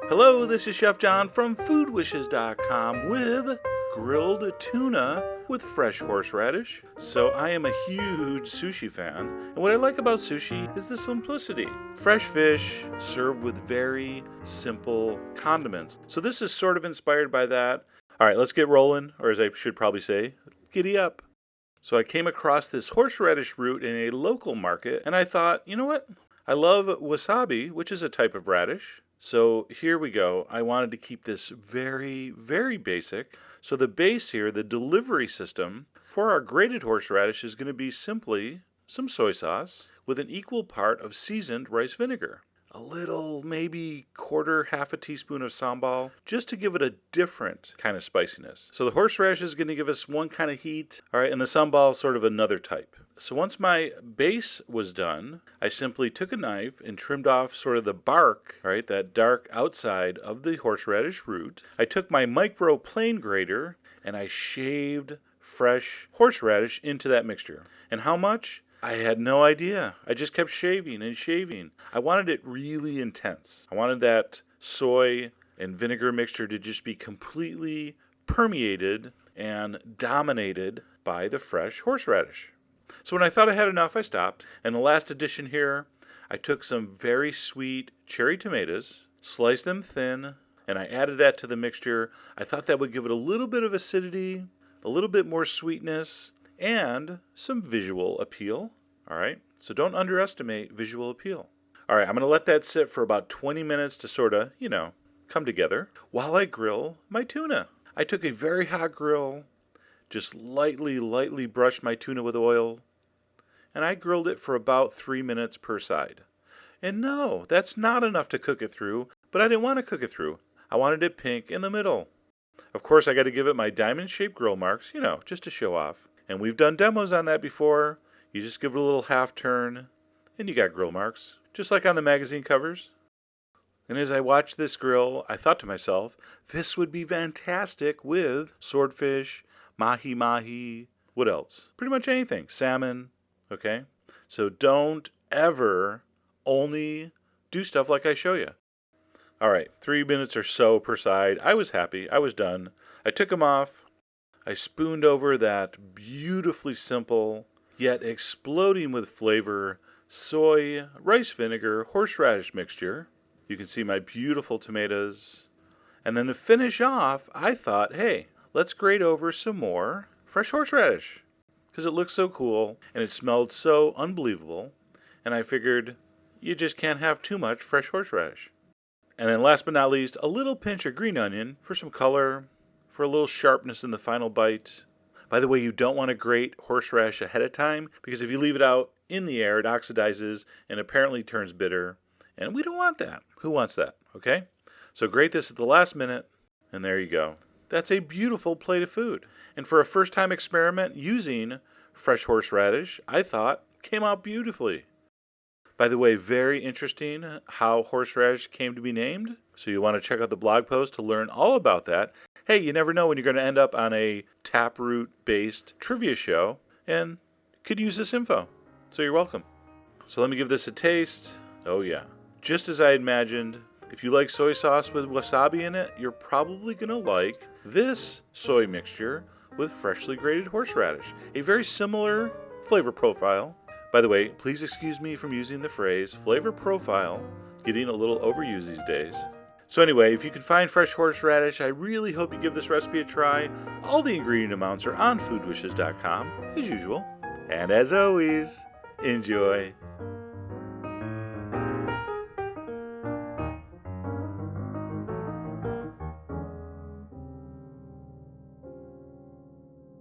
Hello, this is Chef John from foodwishes.com with grilled tuna with fresh horseradish. So I am a huge sushi fan, and what I like about sushi is the simplicity. Fresh fish served with very simple condiments. So this is sort of inspired by that. All right, let's get rolling, or as I should probably say, giddy up. So I came across this horseradish root in a local market, and I thought, you know what? I love wasabi, which is a type of radish. So here we go. I wanted to keep this very, very basic. So the base here, the delivery system for our grated horseradish is going to be simply some soy sauce with an equal part of seasoned rice vinegar. A little, maybe half a teaspoon of sambal, just to give it a different kind of spiciness. So the horseradish is going to give us one kind of heat, all right, and the sambal sort of another type. So once my base was done, I simply took a knife and trimmed off sort of the bark, all right, that dark outside of the horseradish root. I took my micro plane grater and I shaved fresh horseradish into that mixture. And how much? I had no idea. I just kept shaving and shaving. I wanted it really intense. I wanted that soy and vinegar mixture to just be completely permeated and dominated by the fresh horseradish. So when I thought I had enough, I stopped. And the last addition here, I took some very sweet cherry tomatoes, sliced them thin, and I added that to the mixture. I thought that would give it a little bit of acidity, a little bit more sweetness, and some visual appeal. All right, so don't underestimate visual appeal. All right, I'm going to let that sit for about 20 minutes to sort of, come together while I grill my tuna. I took a very hot grill, just lightly brushed my tuna with oil, and I grilled it for about 3 minutes per side. And no, that's not enough to cook it through, but I didn't want to cook it through. I wanted it pink in the middle. Of course, I got to give it my diamond-shaped grill marks, just to show off. And we've done demos on that before. You just give it a little half turn, and you got grill marks, just like on the magazine covers. And as I watched this grill, I thought to myself, this would be fantastic with swordfish, mahi-mahi, what else? Pretty much anything. Salmon, okay? So don't ever only do stuff like I show you. All right, 3 minutes or so per side. I was happy. I was done. I took them off. I spooned over that beautifully simple, yet exploding with flavor, soy, rice vinegar, horseradish mixture. You can see my beautiful tomatoes. And then to finish off, I thought, hey, let's grate over some more fresh horseradish. Because it looked so cool, and it smelled so unbelievable. And I figured, you just can't have too much fresh horseradish. And then last but not least, a little pinch of green onion for some color, for a little sharpness in the final bite. By the way, you don't want to grate horseradish ahead of time, because if you leave it out in the air, it oxidizes and apparently turns bitter. And we don't want that. Who wants that? Okay? So grate this at the last minute, and there you go. That's a beautiful plate of food. And for a first-time experiment using fresh horseradish, I thought came out beautifully. By the way, very interesting how horseradish came to be named. So you want to check out the blog post to learn all about that. Hey, you never know when you're going to end up on a taproot-based trivia show and could use this info. So you're welcome. So let me give this a taste. Oh yeah. Just as I imagined, if you like soy sauce with wasabi in it, you're probably going to like this soy mixture with freshly grated horseradish. A very similar flavor profile. By the way, please excuse me from using the phrase flavor profile. It's getting a little overused these days. So anyway, if you can find fresh horseradish, I really hope you give this recipe a try. All the ingredient amounts are on foodwishes.com, as usual. And as always, enjoy.